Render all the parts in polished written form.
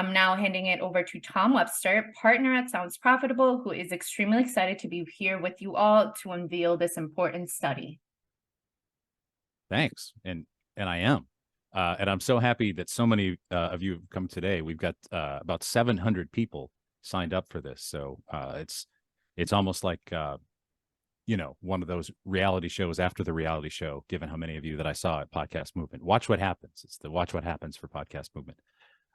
I'm now handing it over to Tom Webster, partner at Sounds Profitable, who is extremely excited to be here with you all to unveil this important study. Thanks. And I am. And I'm so happy that so many of you have come today. We've got about 700 people signed up for this. So it's almost like one of those reality shows after the reality show, given how many of you that I saw at Podcast Movement. Watch What Happens. It's the Watch What Happens for Podcast Movement.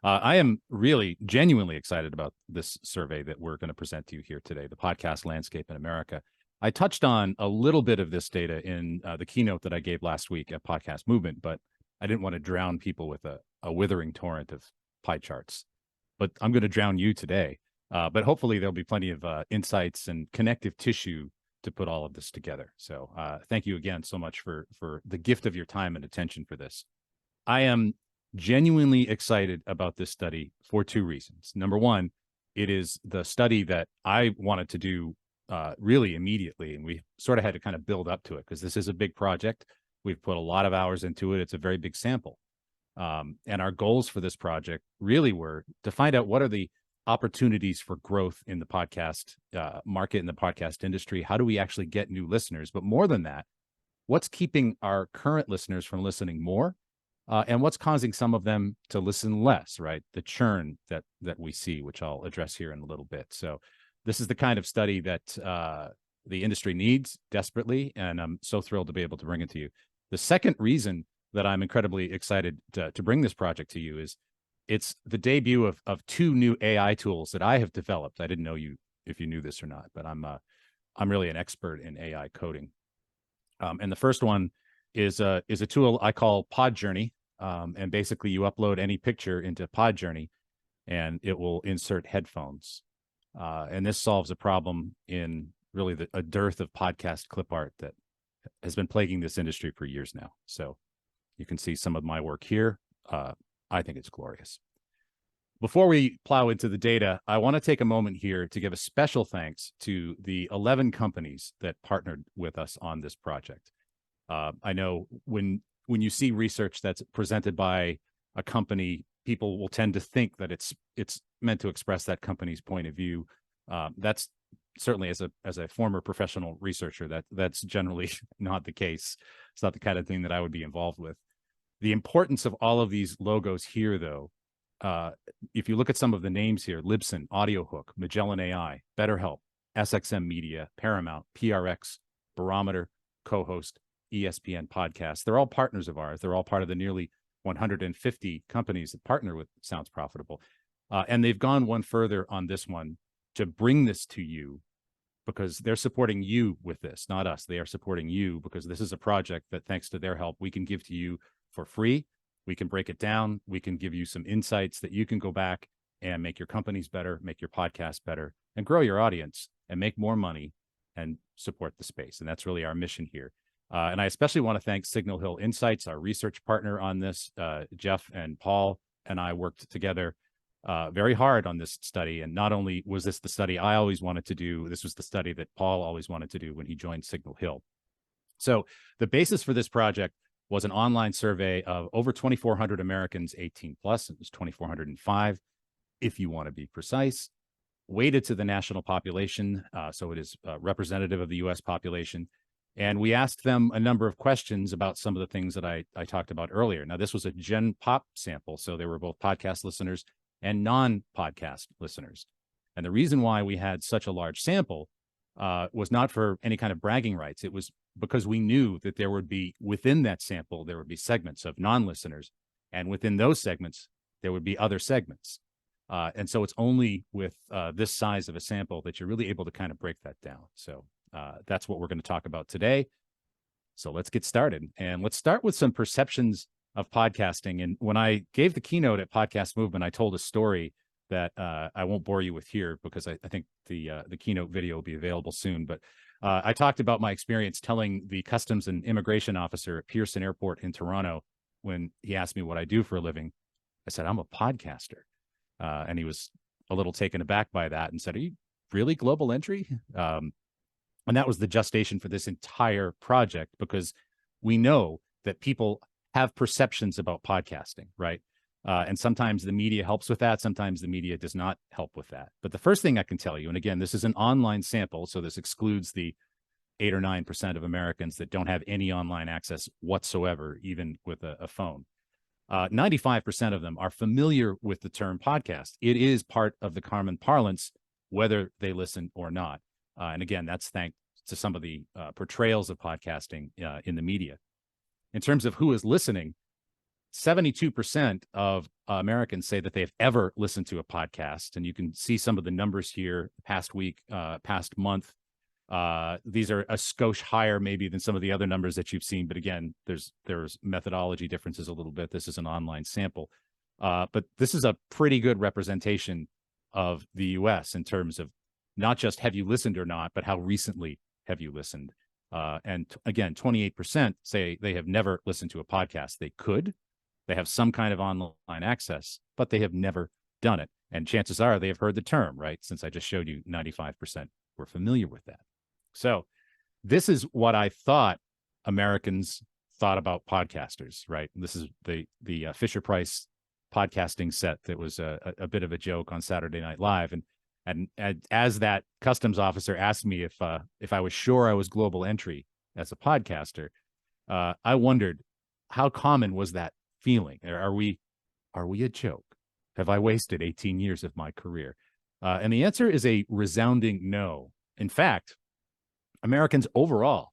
I am really genuinely excited about this survey that we're going to present to you here today, the podcast landscape in America. I touched on a little bit of this data in the keynote that I gave last week at Podcast Movement, but I didn't want to drown people with a withering torrent of pie charts. But I'm going to drown you today. But hopefully there'll be plenty of insights and connective tissue to put all of this together. So thank you again so much for the gift of your time and attention for this. I am genuinely excited about this study for two reasons. Number one, it is the study that I wanted to do really immediately, and we sort of had to kind of build up to it because this is a big project. We've put a lot of hours into it. It's a very big sample. And our goals for this project really were to find out what are the opportunities for growth in the podcast market, in the podcast industry. How do we actually get new listeners? But more than that, what's keeping our current listeners from listening more? And what's causing some of them to listen less, right? The churn that we see, which I'll address here in a little bit. So this is the kind of study that the industry needs desperately, and I'm so thrilled to be able to bring it to you. The second reason that I'm incredibly excited to bring this project to you is it's the debut of two new AI tools that I have developed. I didn't know if you knew this or not, but I'm really an expert in AI coding. And the first one is a tool I call Podjourney. And basically you upload any picture into Podjourney and it will insert headphones. And this solves a problem in really a dearth of podcast clip art that has been plaguing this industry for years now. So you can see some of my work here. I think it's glorious. Before we plow into the data, I want to take a moment here to give a special thanks to the 11 companies that partnered with us on this project. I know when you see research that's presented by a company, people will tend to think that it's meant to express that company's point of view. That's certainly as a former professional researcher, that's generally not the case. It's not the kind of thing that I would be involved with. The importance of all of these logos here, though, if you look at some of the names here, Libsyn, AudioHook, Magellan AI, BetterHelp, SXM Media, Paramount, PRX, Barometer, Co-Host, ESPN Podcasts, they're all partners of ours. They're all part of the nearly 150 companies that partner with Sounds Profitable. And they've gone one further on this one to bring this to you because they're supporting you with this, not us. They are supporting you because this is a project that, thanks to their help, we can give to you for free. We can break it down. We can give you some insights that you can go back and make your companies better, make your podcast better, and grow your audience and make more money and support the space. And that's really our mission here. And I especially want to thank Signal Hill Insights, our research partner on this. Jeff and Paul and I worked together very hard on this study. And not only was this the study I always wanted to do, this was the study that Paul always wanted to do when he joined Signal Hill. So the basis for this project was an online survey of over 2,400 Americans 18 plus. It was 2,405, if you want to be precise, weighted to the national population. So it is representative of the US population. And we asked them a number of questions about some of the things that I talked about earlier. Now, this was a Gen Pop sample, so there were both podcast listeners and non-podcast listeners. And the reason why we had such a large sample was not for any kind of bragging rights. It was because we knew that there would be, within that sample, there would be segments of non-listeners. And within those segments, there would be other segments. And so it's only with this size of a sample that you're really able to kind of break that down. So that's what we're going to talk about today. So let's get started. And let's start with some perceptions of podcasting. And when I gave the keynote at Podcast Movement, I told a story that I won't bore you with here because I think the keynote video will be available soon. But I talked about my experience telling the customs and immigration officer at Pearson Airport in Toronto when he asked me what I do for a living. I said, I'm a podcaster. And he was a little taken aback by that and said, are you really Global Entry? And that was the gestation for this entire project, because we know that people have perceptions about podcasting, right? And sometimes the media helps with that. Sometimes the media does not help with that. But the first thing I can tell you, and again, this is an online sample, so this excludes the 8 or 9% of Americans that don't have any online access whatsoever, even with a phone. 95% of them are familiar with the term podcast. It is part of the common parlance, whether they listen or not. And again, that's thanks to some of the portrayals of podcasting in the media. In terms of who is listening, 72% of Americans say that they've ever listened to a podcast. And you can see some of the numbers here, past week, past month. These are a skosh higher maybe than some of the other numbers that you've seen. But again, there's methodology differences a little bit. This is an online sample. But this is a pretty good representation of the US in terms of not just have you listened or not, but how recently have you listened. And again, 28% say they have never listened to a podcast. They could. They have some kind of online access, but they have never done it. And chances are they have heard the term, right? Since I just showed you 95% were familiar with that. So this is what I thought Americans thought about podcasters, right? This is the Fisher-Price podcasting set that was a bit of a joke on Saturday Night Live. And as that customs officer asked me if I was sure I was global entry as a podcaster, I wondered how common was that feeling? Are we a joke? Have I wasted 18 years of my career? And the answer is a resounding no. In fact, Americans overall,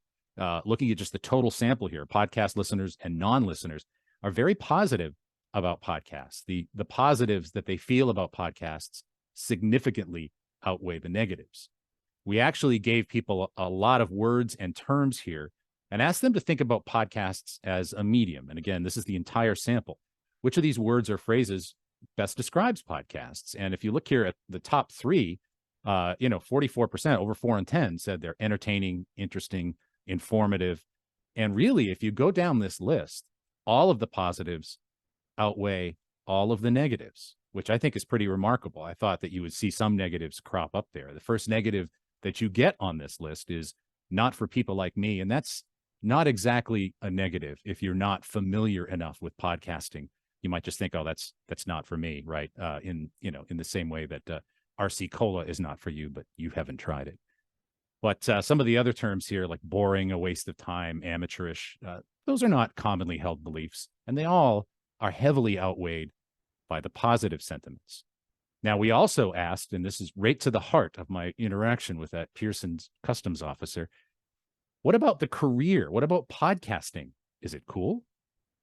looking at just the total sample here, podcast listeners and non-listeners, are very positive about podcasts. The positives that they feel about podcasts significantly outweigh the negatives. We actually gave people a lot of words and terms here and asked them to think about podcasts as a medium. And again, this is the entire sample. Which of these words or phrases best describes podcasts? And if you look here at the top three, 44%, over 4 in 10 said they're entertaining, interesting, informative. And really, if you go down this list, all of the positives outweigh all of the negatives, which I think is pretty remarkable. I thought that you would see some negatives crop up there. The first negative that you get on this list is not for people like me. And that's not exactly a negative. If you're not familiar enough with podcasting, you might just think, oh, that's not for me, right? In the same way that RC Cola is not for you, but you haven't tried it. But some of the other terms here, like boring, a waste of time, amateurish, those are not commonly held beliefs, and they all are heavily outweighed by the positive sentiments. Now, we also asked, and this is right to the heart of my interaction with that Pearson's customs officer, what about the career? What about podcasting? Is it cool?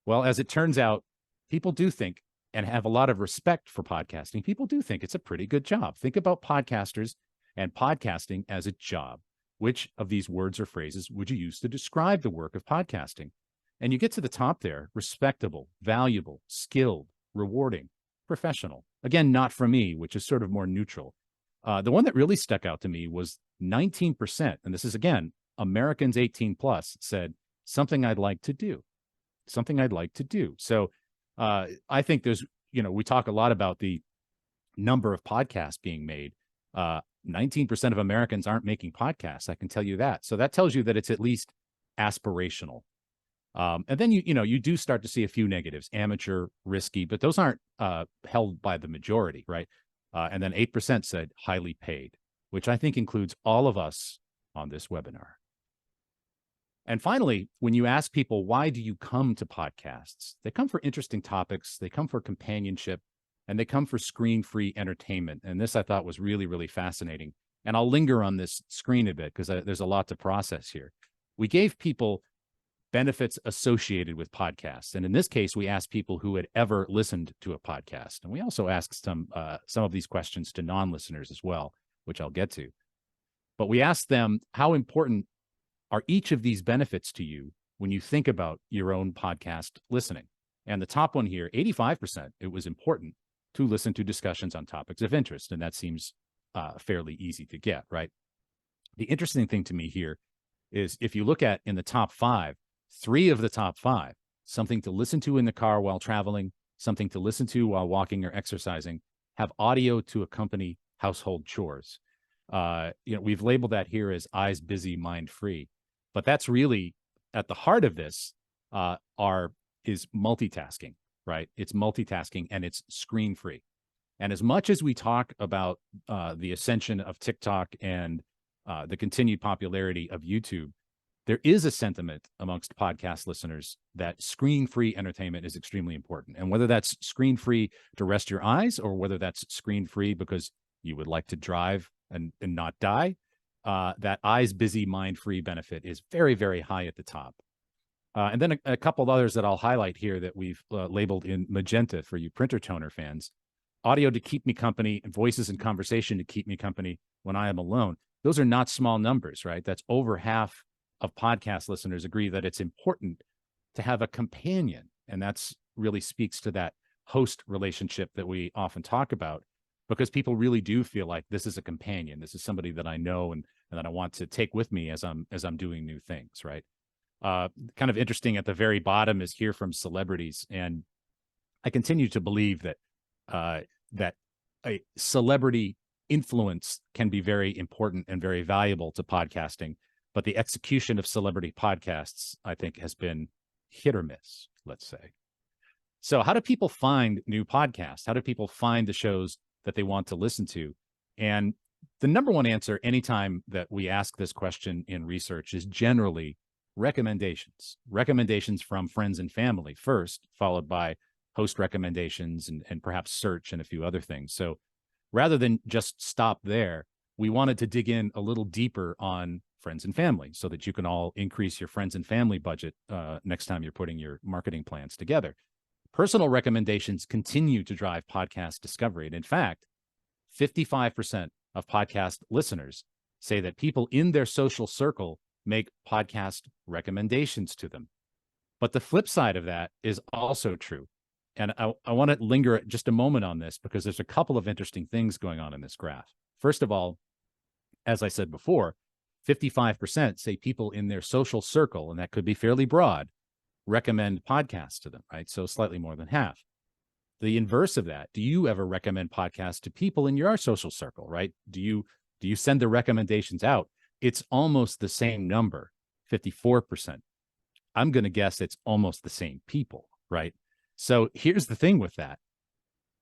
Well, as it turns out, people do think and have a lot of respect for podcasting. People do think it's a pretty good job. Think about podcasters and podcasting as a job. Which of these words or phrases would you use to describe the work of podcasting? And you get to the top there: respectable, valuable, skilled, rewarding, professional. Again, not for me, which is sort of more neutral. The one that really stuck out to me was 19%. And this is, again, Americans 18 plus said something I'd like to do, something I'd like to do. So I think there's, we talk a lot about the number of podcasts being made. 19% of Americans aren't making podcasts. I can tell you that. So that tells you that it's at least aspirational. And then, you do start to see a few negatives: amateur, risky, but those aren't held by the majority, right? And then 8% said highly paid, which I think includes all of us on this webinar. And finally, when you ask people, why do you come to podcasts? They come for interesting topics, they come for companionship, and they come for screen-free entertainment. And this I thought was really, really fascinating. And I'll linger on this screen a bit because there's a lot to process here. We gave people benefits associated with podcasts. And in this case, we asked people who had ever listened to a podcast. And we also asked some of these questions to non-listeners as well, which I'll get to. But we asked them, how important are each of these benefits to you when you think about your own podcast listening? And the top one here, 85%, it was important to listen to discussions on topics of interest. And that seems fairly easy to get, right? The interesting thing to me here is if you look at in the top 5, 3 of the top 5, something to listen to in the car while traveling, something to listen to while walking or exercising, have audio to accompany household chores. We've labeled that here as eyes busy, mind free. But that's really at the heart of this is multitasking. right? It's multitasking and it's screen free. And as much as we talk about the ascension of TikTok and the continued popularity of YouTube, there is a sentiment amongst podcast listeners that screen-free entertainment is extremely important. And whether that's screen-free to rest your eyes or whether that's screen-free because you would like to drive and not die, that eyes busy, mind-free benefit is very, very high at the top. And then a couple of others that I'll highlight here that we've labeled in magenta for you printer toner fans. Audio to keep me company, and voices and conversation to keep me company when I am alone. Those are not small numbers, right? That's over half of podcast listeners agree that it's important to have a companion. And that's really speaks to that host relationship that we often talk about, because people really do feel like this is a companion. This is somebody that I know and that I want to take with me as I'm doing new things, right? Kind of interesting at the very bottom is hear from celebrities. And I continue to believe that that a celebrity influence can be very important and very valuable to podcasting, but the execution of celebrity podcasts, I think, has been hit or miss, let's say. So how do people find new podcasts? How do people find the shows that they want to listen to? And the number one answer anytime that we ask this question in research is generally recommendations from friends and family first, followed by host recommendations and perhaps search and a few other things. So rather than just stop there, we wanted to dig in a little deeper on friends and family so that you can all increase your friends and family budget next time you're putting your marketing plans together. Personal recommendations continue to drive podcast discovery. And in fact, 55% of podcast listeners say that people in their social circle make podcast recommendations to them. But the flip side of that is also true. And I want to linger just a moment on this because there's a couple of interesting things going on in this graph. First of all, as I said before, 55% say people in their social circle, and that could be fairly broad, recommend podcasts to them, right? So slightly more than half. The inverse of that, do you ever recommend podcasts to people in your social circle, right? Do you send the recommendations out? It's almost the same number, 54%. I'm going to guess it's almost the same people, right? So here's the thing with that.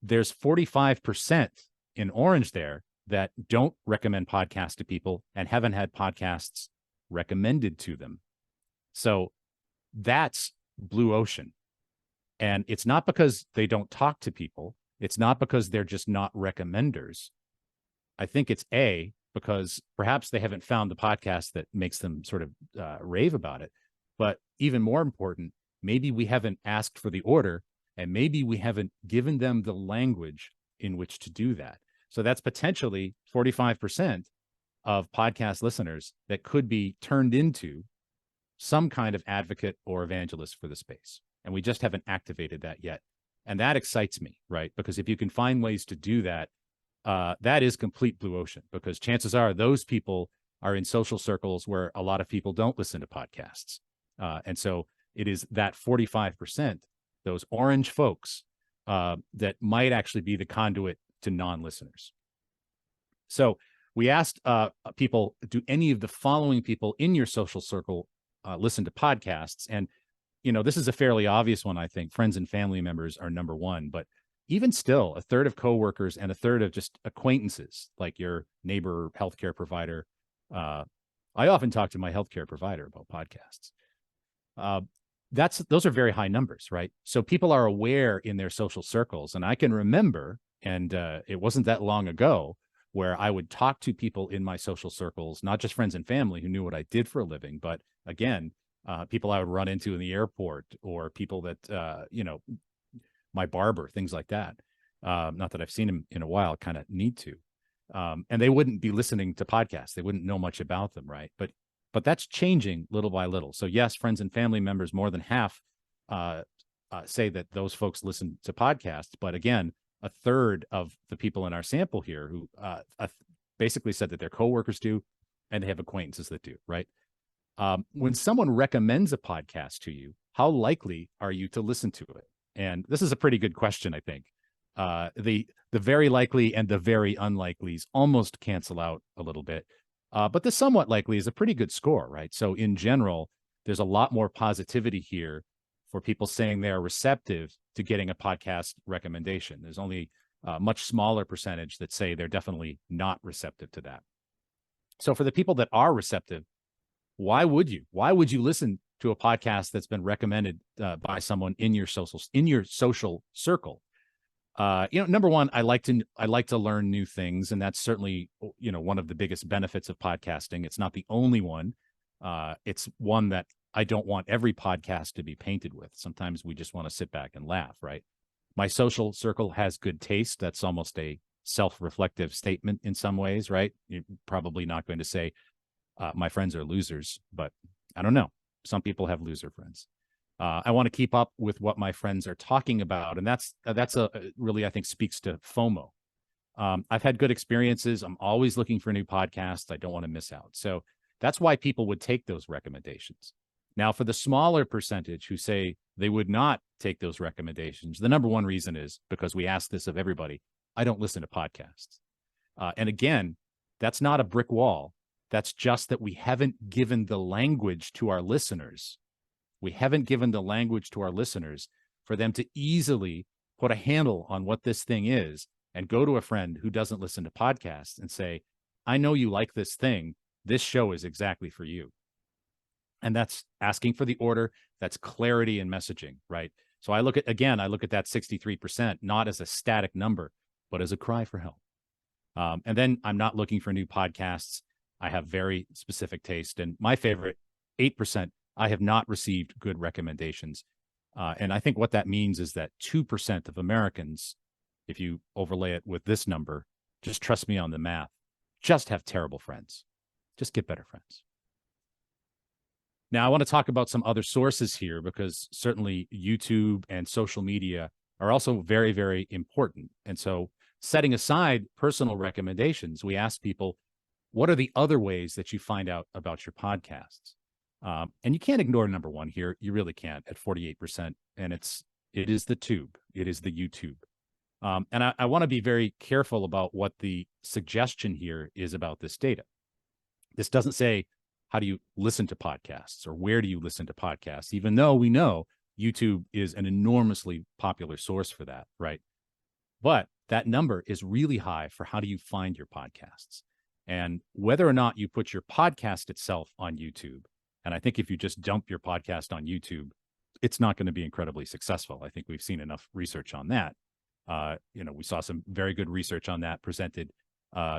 There's 45% in orange there that don't recommend podcasts to people and haven't had podcasts recommended to them. So that's blue ocean. And it's not because they don't talk to people. It's not because they're just not recommenders. I think it's because perhaps they haven't found the podcast that makes them sort of rave about it. But even more important, maybe we haven't asked for the order, and maybe we haven't given them the language in which to do that. So that's potentially 45% of podcast listeners that could be turned into some kind of advocate or evangelist for the space. And we just haven't activated that yet. And that excites me, right? Because if you can find ways to do that, that is complete blue ocean, because chances are those people are in social circles where a lot of people don't listen to podcasts. And so it is that 45%, those orange folks, that might actually be the conduit to non-listeners. So we asked people, do any of the following people in your social circle listen to podcasts? And, this is a fairly obvious one, I think. Friends and family members are number one, but even still, a third of coworkers and a third of just acquaintances, like your neighbor, healthcare provider. I often talk to my healthcare provider about podcasts. Those are very high numbers, right? So people are aware in their social circles. And I can remember, and it wasn't that long ago, where I would talk to people in my social circles, not just friends and family who knew what I did for a living, but again, people I would run into in the airport, or people that, my barber, things like that. Not that I've seen him in a while, kind of need to. And they wouldn't be listening to podcasts. They wouldn't know much about them, right? But that's changing little by little. So yes, friends and family members, more than half say that those folks listen to podcasts. But again, a third of the people in our sample here who basically said that their coworkers do, and they have acquaintances that do, right? When someone recommends a podcast to you, how likely are you to listen to it? And this is a pretty good question, I think. The very likely and the very unlikelies almost cancel out a little bit. But the somewhat likely is a pretty good score, right? So in general, there's a lot more positivity here for people saying they are receptive to getting a podcast recommendation. There's only a much smaller percentage that say they're definitely not receptive to that. So for the people that are receptive, why would you? Why would you listen to a podcast that's been recommended by someone in your social circle? Number one, I like to learn new things, and that's certainly one of the biggest benefits of podcasting. It's not the only one. It's one that I don't want every podcast to be painted with. Sometimes we just want to sit back and laugh, right? My social circle has good taste. That's almost a self-reflective statement in some ways, right? You're probably not going to say my friends are losers, but I don't know. Some people have loser friends. I want to keep up with what my friends are talking about, and that's really, I think, speaks to FOMO. I've had good experiences. I'm always looking for new podcasts. I don't want to miss out. So that's why people would take those recommendations. Now, for the smaller percentage who say they would not take those recommendations, the number one reason is because we ask this of everybody. I don't listen to podcasts. And again, that's not a brick wall. That's just that we haven't given the language to our listeners. We haven't given the language to our listeners for them to easily put a handle on what this thing is and go to a friend who doesn't listen to podcasts and say, I know you like this thing. This show is exactly for you. And that's asking for the order. That's clarity in messaging, right? So I look at that 63%, not as a static number, but as a cry for help. And then I'm not looking for new podcasts. I have very specific taste. And my favorite, 8%, I have not received good recommendations. And I think what that means is that 2% of Americans, if you overlay it with this number, just trust me on the math, just have terrible friends. Just get better friends. Now, I want to talk about some other sources here because certainly YouTube and social media are also very, very important. And so setting aside personal recommendations, we ask people, what are the other ways that you find out about your podcasts? And you can't ignore number one here. You really can't at 48%. And it is the tube. It is the YouTube. And I want to be very careful about what the suggestion here is about this data. This doesn't say, how do you listen to podcasts or where do you listen to podcasts? Even though we know YouTube is an enormously popular source for that, right? But that number is really high for how do you find your podcasts? And whether or not you put your podcast itself on YouTube, and I think if you just dump your podcast on YouTube, it's not going to be incredibly successful. I think we've seen enough research on that. We saw some very good research on that presented.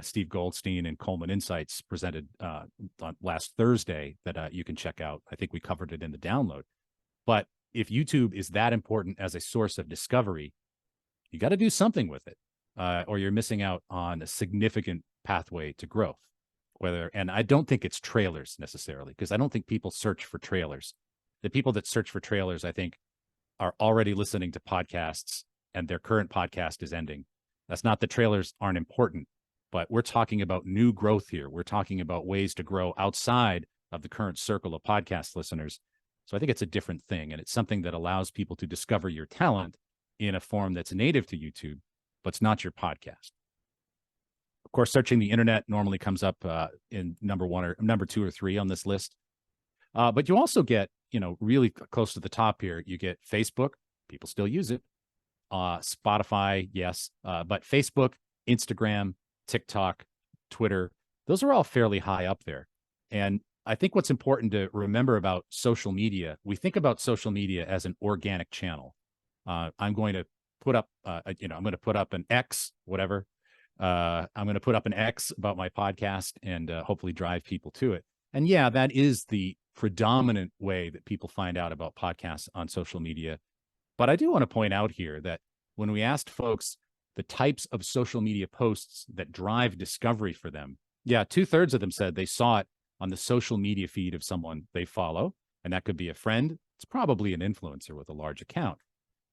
Steve Goldstein and Coleman Insights presented on last Thursday that you can check out. I think we covered it in the download. But if YouTube is that important as a source of discovery, you got to do something with it, or you're missing out on a significant pathway to growth. And I don't think it's trailers necessarily, because I don't think people search for trailers. The people that search for trailers, I think, are already listening to podcasts and their current podcast is ending. That's not that trailers aren't important, but we're talking about new growth here. We're talking about ways to grow outside of the current circle of podcast listeners. So I think it's a different thing. And it's something that allows people to discover your talent in a form that's native to YouTube, but it's not your podcast. Of course, searching the internet normally comes up in number one or number two or three on this list. But you also get, really close to the top here, you get Facebook. People still use it. Spotify, yes. But Facebook, Instagram, TikTok, Twitter, those are all fairly high up there. And I think what's important to remember about social media, we think about social media as an organic channel. I'm going to put up, I'm going to put up an X, whatever. I'm going to put up an X about my podcast and hopefully drive people to it. And yeah, that is the predominant way that people find out about podcasts on social media. But I do want to point out here that when we asked folks the types of social media posts that drive discovery for them, 2/3 of them said they saw it on the social media feed of someone they follow. And that could be a friend. It's probably an influencer with a large account.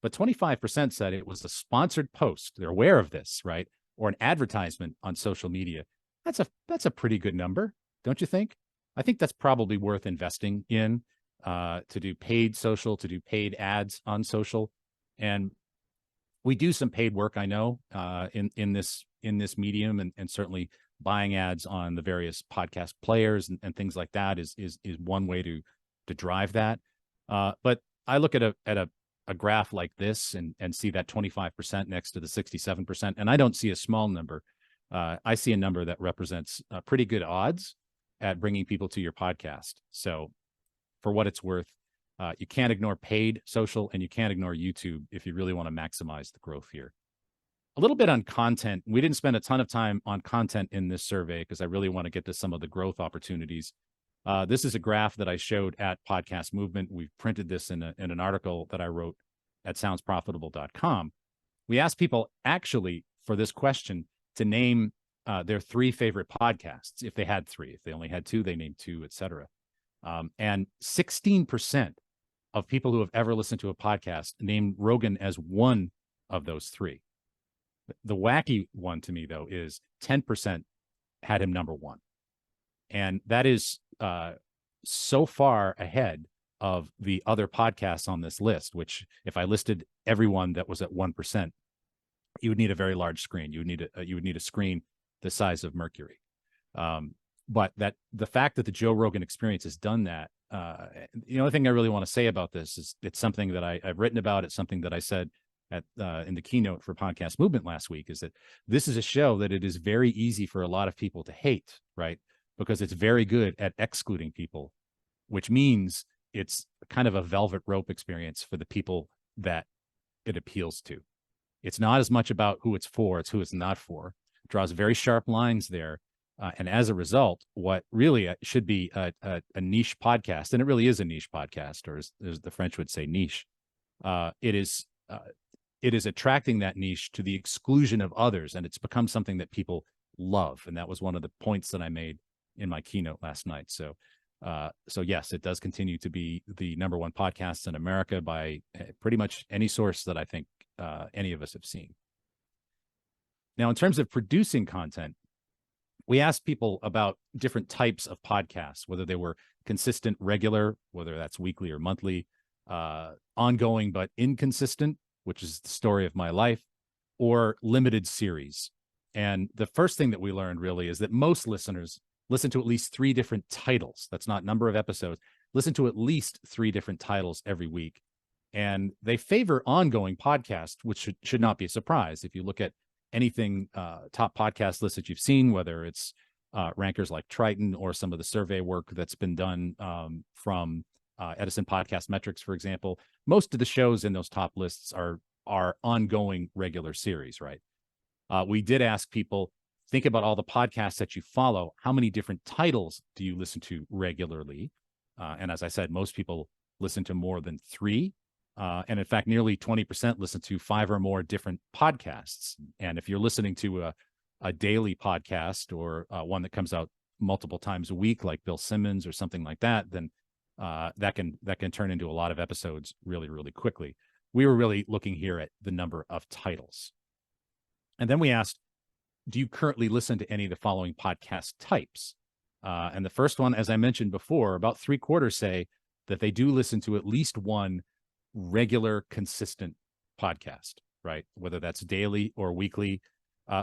But 25% said it was a sponsored post. They're aware of this, right? Or an advertisement on social media. That's a pretty good number, don't you think? I think that's probably worth investing in to do paid social, to do paid ads on social. And we do some paid work, I know, in this medium, and certainly buying ads on the various podcast players and things like that is one way to drive that. But I look at a graph like this and see that 25% next to the 67%, and I don't see a small number. I see a number that represents pretty good odds at bringing people to your podcast. So for what it's worth, you can't ignore paid social, and you can't ignore YouTube if you really want to maximize the growth here. A little bit on content. We didn't spend a ton of time on content in this survey because I really want to get to some of the growth opportunities. This is a graph that I showed at Podcast Movement. We've printed this in an article that I wrote at soundsprofitable.com. We asked people actually for this question to name their 3 favorite podcasts. If they had 3, if they only had 2, they named 2, etc. And 16% of people who have ever listened to a podcast named Rogan as one of those 3. The wacky one to me, though, is 10% had him number 1. And that is so far ahead of the other podcasts on this list, which if I listed everyone that was at 1%, you would need a very large screen. You would need a screen the size of Mercury. But that the fact that the Joe Rogan Experience has done that, the only thing I really want to say about this is it's something that I've written about. It's something that I said at in the keynote for Podcast Movement last week, is that this is a show that it is very easy for a lot of people to hate, right? Because it's very good at excluding people, which means it's kind of a velvet rope experience for the people that it appeals to. It's not as much about who it's for, it's who it's not for. It draws very sharp lines there. And as a result, what really should be a niche podcast, and it really is a niche podcast, or as the French would say, niche, it is attracting that niche to the exclusion of others, and it's become something that people love. And that was one of the points that I made in my keynote last night. So yes, it does continue to be the number 1 podcast in America by pretty much any source that I think any of us have seen. Now, in terms of producing content, we asked people about different types of podcasts, whether they were consistent, regular, whether that's weekly or monthly, ongoing but inconsistent, which is the story of my life, or limited series. And the first thing that we learned really is that most listeners listen to at least 3 different titles. That's not number of episodes. Listen to at least 3 different titles every week. And they favor ongoing podcasts, which should not be a surprise. If you look at anything, top podcast lists that you've seen, whether it's rankers like Triton or some of the survey work that's been done from Edison Podcast Metrics, for example, most of the shows in those top lists are ongoing regular series, right? We did ask people, think about all the podcasts that you follow. How many different titles do you listen to regularly? And as I said, most people listen to more than 3. And in fact, nearly 20% listen to 5 or more different podcasts. And if you're listening to a daily podcast or one that comes out multiple times a week, like Bill Simmons or something like that, then that can turn into a lot of episodes really, really quickly. We were really looking here at the number of titles. And then we asked, do you currently listen to any of the following podcast types? And the first one, as I mentioned before, about 3/4 say that they do listen to at least one regular, consistent podcast, right? Whether that's daily or weekly.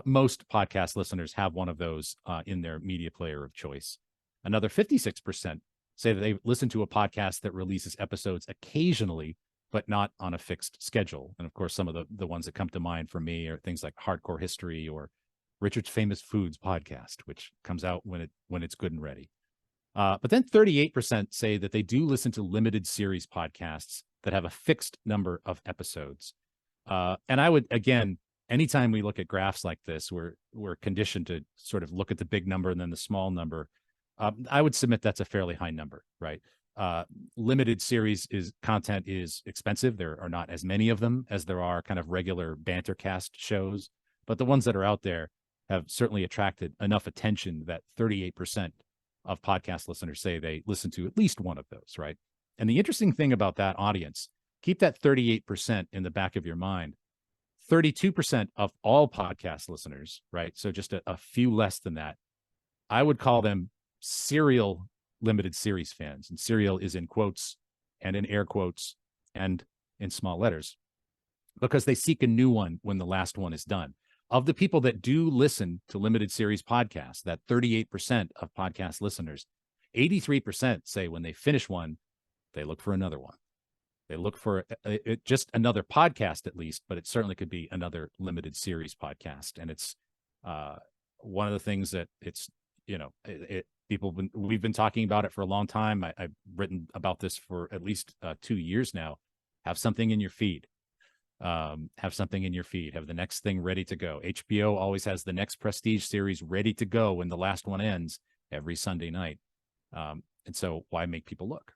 Most podcast listeners have one of those in their media player of choice. Another 56% say that they listen to a podcast that releases episodes occasionally, but not on a fixed schedule. And of course, some of the ones that come to mind for me are things like Hardcore History or Richard's Famous Foods podcast, which comes out when it's good and ready. But then 38% say that they do listen to limited series podcasts that have a fixed number of episodes. And I would, again, anytime we look at graphs like this, we're conditioned to sort of look at the big number and then the small number. I would submit that's a fairly high number, right? Limited series content is expensive. There are not as many of them as there are kind of regular bantercast shows, but the ones that are out there have certainly attracted enough attention that 38% of podcast listeners say they listen to at least one of those, right? And the interesting thing about that audience, keep that 38% in the back of your mind. 32% of all podcast listeners, right? So just a few less than that. I would call them serial limited series fans. And serial is in quotes and in air quotes and in small letters, because they seek a new one when the last one is done. Of the people that do listen to limited series podcasts, that 38% of podcast listeners, 83% say when they finish one, they look for another one. They look for just another podcast, at least, but it certainly could be another limited series podcast. And it's one of the things that it's, we've been talking about it for a long time. I've written about this for at least 2 years now. Have something in your feed. Have something in your feed. Have the next thing ready to go. HBO always has the next prestige series ready to go when the last one ends every Sunday night. And so why make people look?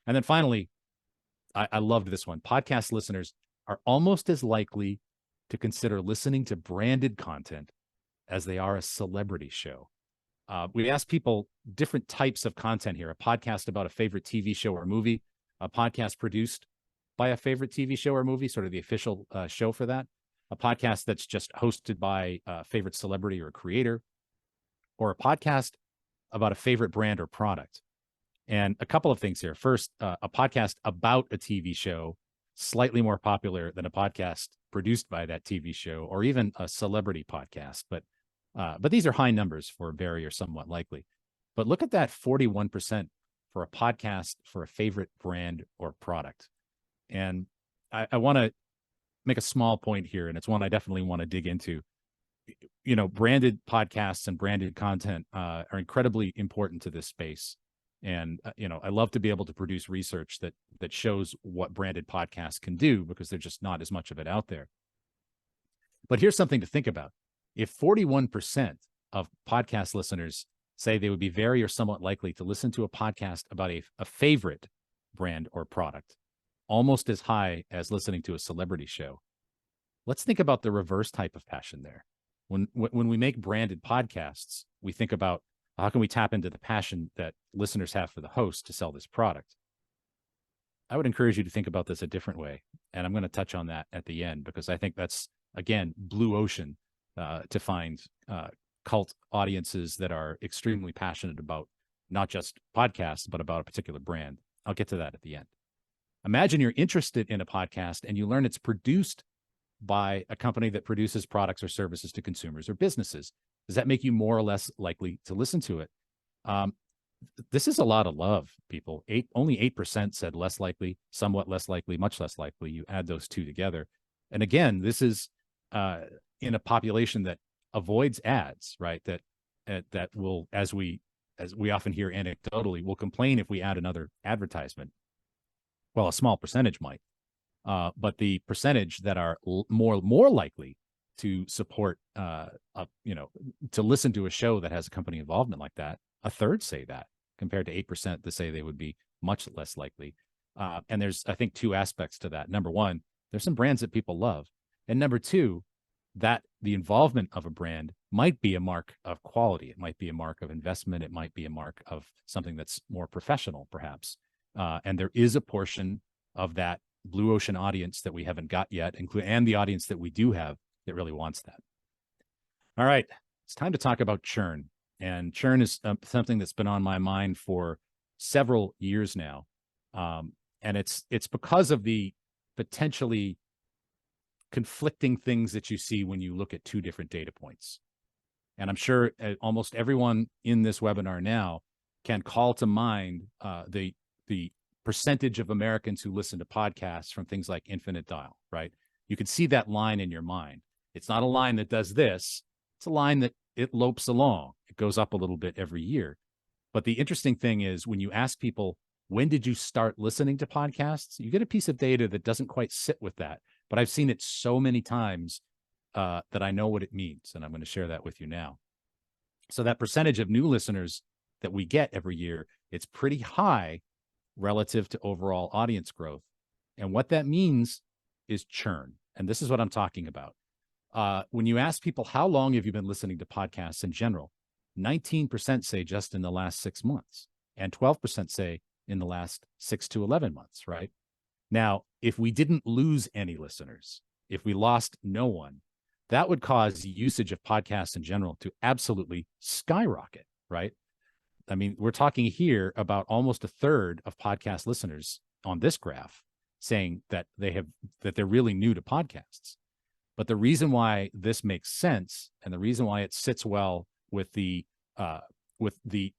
And then finally, I loved this one. Podcast listeners are almost as likely to consider listening to branded content as they are a celebrity show. We asked people different types of content here: a podcast about a favorite TV show or movie, a podcast produced by a favorite TV show or movie, sort of the official show for that, a podcast that's just hosted by a favorite celebrity or creator, or a podcast about a favorite brand or product. And a couple of things here. First, a podcast about a TV show, slightly more popular than a podcast produced by that TV show, or even a celebrity podcast. But these are high numbers for very or somewhat likely. But look at that 41% for a podcast for a favorite brand or product. And I want to make a small point here, and it's one I definitely want to dig into. Branded podcasts and branded content are incredibly important to this space. And, I love to be able to produce research that shows what branded podcasts can do, because there's just not as much of it out there. But here's something to think about. If 41% of podcast listeners say they would be very or somewhat likely to listen to a podcast about a favorite brand or product, almost as high as listening to a celebrity show, let's think about the reverse type of passion there. When we make branded podcasts, we think about, how can we tap into the passion that listeners have for the host to sell this product? I would encourage you to think about this a different way. And I'm going to touch on that at the end, because I think that's, again, blue ocean to find cult audiences that are extremely passionate about not just podcasts, but about a particular brand. I'll get to that at the end. Imagine you're interested in a podcast and you learn it's produced by a company that produces products or services to consumers or businesses. Does that make you more or less likely to listen to it? This is a lot of love, people. Only 8% said less likely, somewhat less likely, much less likely. You add those two together. And again, this is in a population that avoids ads, right? That will, as we often hear anecdotally, will complain if we add another advertisement. Well, a small percentage might. But the percentage that are more likely to support, to listen to a show that has a company involvement like that, a third say that, compared to 8% that say they would be much less likely. And there's, I think, two aspects to that. Number one, there's some brands that people love. And number two, that the involvement of a brand might be a mark of quality. It might be a mark of investment. It might be a mark of something that's more professional, perhaps. And there is a portion of that blue ocean audience that we haven't got yet, and the audience that we do have that really wants that. All right, it's time to talk about churn. And churn is something that's been on my mind for several years now. And it's because of the potentially conflicting things that you see when you look at two different data points. And I'm sure almost everyone in this webinar now can call to mind the percentage of Americans who listen to podcasts from things like Infinite Dial, right? You can see that line in your mind. It's not a line that does this. It's a line that it lopes along. It goes up a little bit every year. But the interesting thing is, when you ask people, when did you start listening to podcasts? You get a piece of data that doesn't quite sit with that. But I've seen it so many times that I know what it means. And I'm going to share that with you now. So that percentage of new listeners that we get every year, it's pretty high relative to overall audience growth. And what that means is churn. And this is what I'm talking about. When you ask people, how long have you been listening to podcasts in general? 19% say just in the last 6 months, and 12% say in the last 6 to 11 months, right? Now, if we didn't lose any listeners, if we lost no one, that would cause usage of podcasts in general to absolutely skyrocket, right? I mean, we're talking here about almost a third of podcast listeners on this graph saying that they're really new to podcasts. But the reason why this makes sense, and the reason why it sits well with the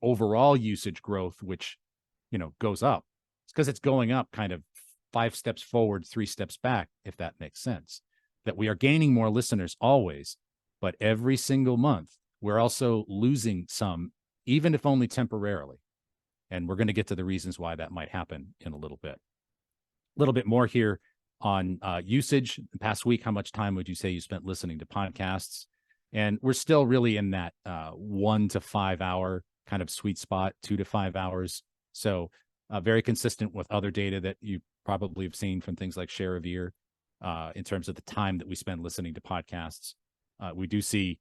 overall usage growth, which goes up, it's because it's going up kind of 5 steps forward, 3 steps back, if that makes sense. That we are gaining more listeners always, but every single month, we're also losing some, even if only temporarily. And we're going to get to the reasons why that might happen in a little bit. A little bit more here on usage. The past week, how much time would you say you spent listening to podcasts? And we're still really in that 1 to 5 hour kind of sweet spot, 2 to 5 hours. So very consistent with other data that you probably have seen from things like Share of Ear in terms of the time that we spend listening to podcasts. We do see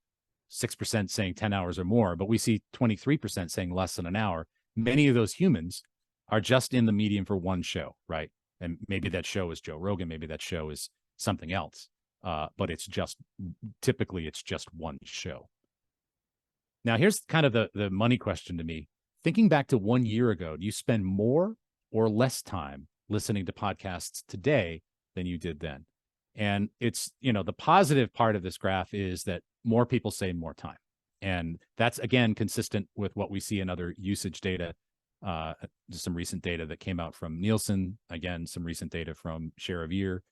6% saying 10 hours or more, but we see 23% saying less than an hour. Many of those humans are just in the medium for one show, right? And maybe that show is Joe Rogan, maybe that show is something else, but typically it's just one show. Now, here's kind of the money question to me. Thinking back to 1 year ago, do you spend more or less time listening to podcasts today than you did then? And it's, the positive part of this graph is that more people say more time. And that's, again, consistent with what we see in other usage data, some recent data that came out from Nielsen, again, some recent data from Share of Ear,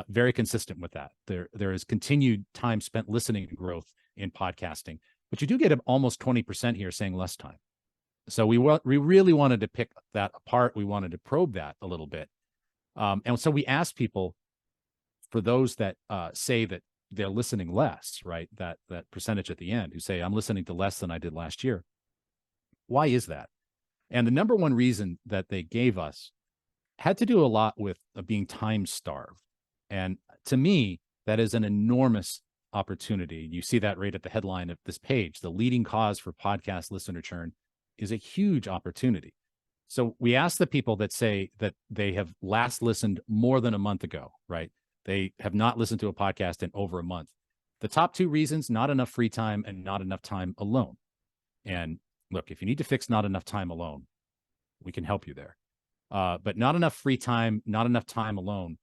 very consistent with that. There is continued time spent listening growth in podcasting, but you do get almost 20% here saying less time. So we really wanted to pick that apart. We wanted to probe that a little bit. And so we asked people, for those that say that they're listening less, right? That percentage at the end who say, I'm listening to less than I did last year. Why is that? And the number one reason that they gave us had to do a lot with being time starved. And to me, that is an enormous opportunity. You see that right at the headline of this page. The leading cause for podcast listener churn is a huge opportunity. So we asked the people that say that they have last listened more than a month ago, right? They have not listened to a podcast in over a month. The top 2 reasons: not enough free time and not enough time alone. And look, if you need to fix not enough time alone, we can help you there. But not enough free time, not enough time alone,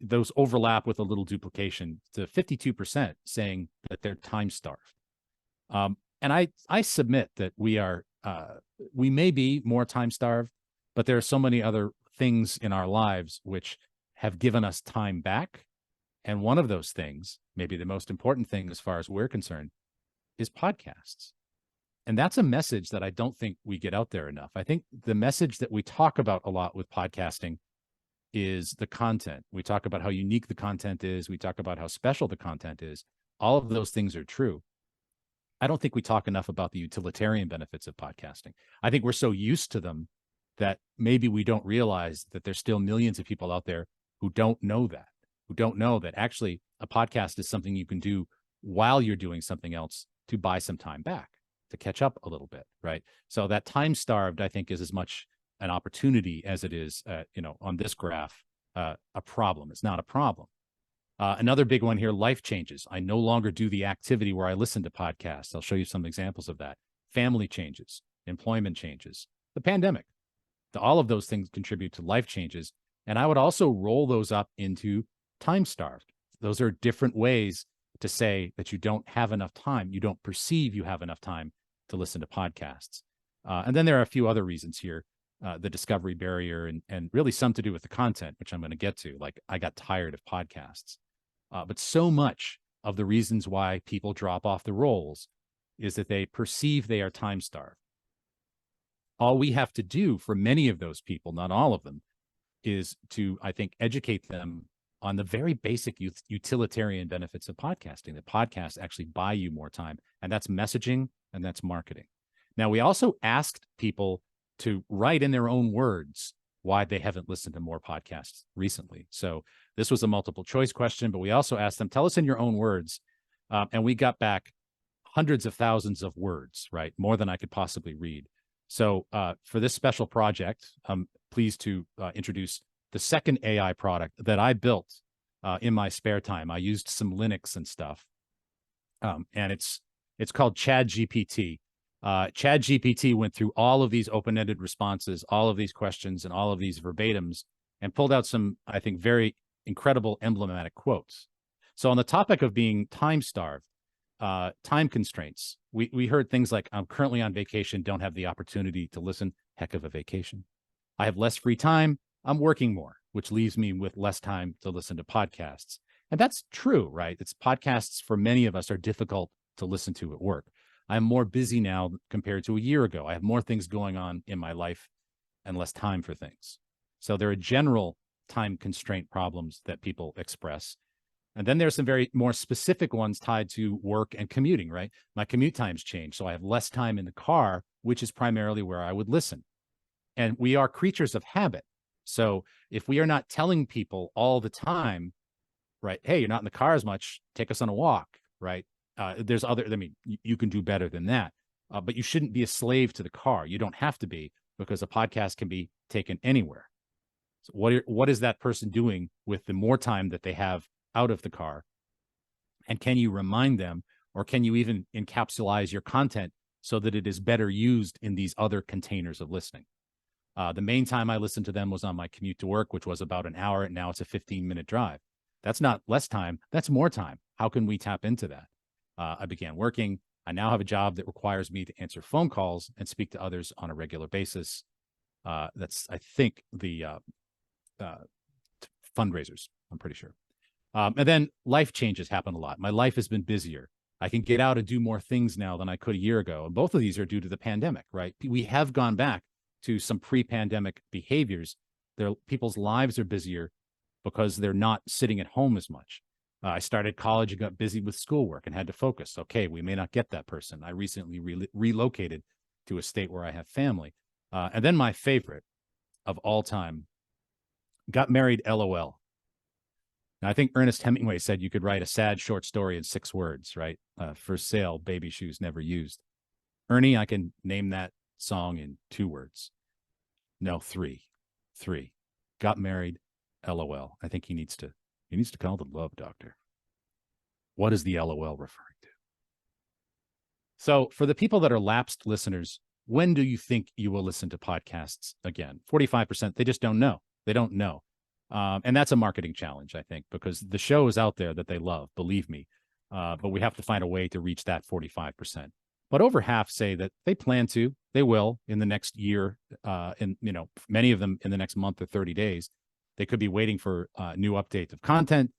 those overlap with a little duplication to 52% saying that they're time starved. And I submit that we may be more time starved, but there are so many other things in our lives which have given us time back. And one of those things, maybe the most important thing as far as we're concerned, is podcasts. And that's a message that I don't think we get out there enough. I think the message that we talk about a lot with podcasting is the content. We talk about how unique the content is. We talk about how special the content is. All of those things are true. I don't think we talk enough about the utilitarian benefits of podcasting. I think we're so used to them that maybe we don't realize that there's still millions of people out there who don't know that actually a podcast is something you can do while you're doing something else to buy some time back, to catch up a little bit, right? So that time starved, I think, is as much an opportunity as it is, on this graph, a problem. It's not a problem. Another big one here: life changes. I no longer do the activity where I listen to podcasts. I'll show you some examples of that. Family changes, employment changes, the pandemic. All of those things contribute to life changes. And I would also roll those up into time starved. Those are different ways to say that you don't have enough time. You don't perceive you have enough time to listen to podcasts. And then there are a few other reasons here: the discovery barrier and really some to do with the content, which I'm going to get to. Like, I got tired of podcasts. But so much of the reasons why people drop off the rolls is that they perceive they are time starved. All we have to do for many of those people, not all of them, is to, I think, educate them on the very basic utilitarian benefits of podcasting. That podcasts actually buy you more time, and that's messaging and that's marketing. Now, we also asked people to write in their own words why they haven't listened to more podcasts recently. So this was a multiple choice question, but we also asked them, tell us in your own words. And we got back hundreds of thousands of words, right? More than I could possibly read. So for this special project, I'm pleased to introduce the second AI product that I built in my spare time. I used some Linux and stuff. And it's called ChatGPT. ChatGPT went through all of these open-ended responses, all of these questions, and all of these verbatims, and pulled out some, I think, very incredible emblematic quotes. So on the topic of being time-starved, time constraints, we heard things like, I'm currently on vacation, don't have the opportunity to listen. Heck of a vacation. I have less free time. I'm working more, which leaves me with less time to listen to podcasts. And that's true, right? It's podcasts for many of us are difficult to listen to at work. I'm more busy now compared to a year ago. I have more things going on in my life and less time for things. So there are general time constraint problems that people express. And then there's some very more specific ones tied to work and commuting, right? My commute times change. So I have less time in the car, which is primarily where I would listen. And we are creatures of habit. So if we are not telling people all the time, right, hey, you're not in the car as much, take us on a walk, right? There's other, I mean, you can do better than that, but you shouldn't be a slave to the car. You don't have to be, because a podcast can be taken anywhere. So what is that person doing with the more time that they have out of the car? And can you remind them, or can you even encapsulize your content so that it is better used in these other containers of listening? The main time I listened to them was on my commute to work, which was about an hour, and now it's a 15-minute drive. That's not less time, that's more time. How can we tap into that? I began working. I now have a job that requires me to answer phone calls and speak to others on a regular basis. That's, I think, the fundraisers, I'm pretty sure. And then life changes happen a lot. My life has been busier. I can get out and do more things now than I could a year ago. And both of these are due to the pandemic, right? We have gone back to some pre-pandemic behaviors. People's lives are busier because they're not sitting at home as much. I started college and got busy with schoolwork and had to focus. Okay, we may not get that person. I recently relocated to a state where I have family. And then my favorite of all time, got married, LOL. Now, I think Ernest Hemingway said you could write a sad short story in 6 words, right? For sale, baby shoes never used. Ernie, I can name that song in 2 words. No, 3. Got married, LOL. I think he needs to call the love doctor. What is the LOL referring to? So for the people that are lapsed listeners, when do you think you will listen to podcasts again? 45%, they just don't know. They don't know. And that's a marketing challenge, I think, because the show is out there that they love, believe me. But we have to find a way to reach that 45%. But over half say that they plan to, they will in the next year, and many of them in the next month or 30 days. They could be waiting for a new update of content.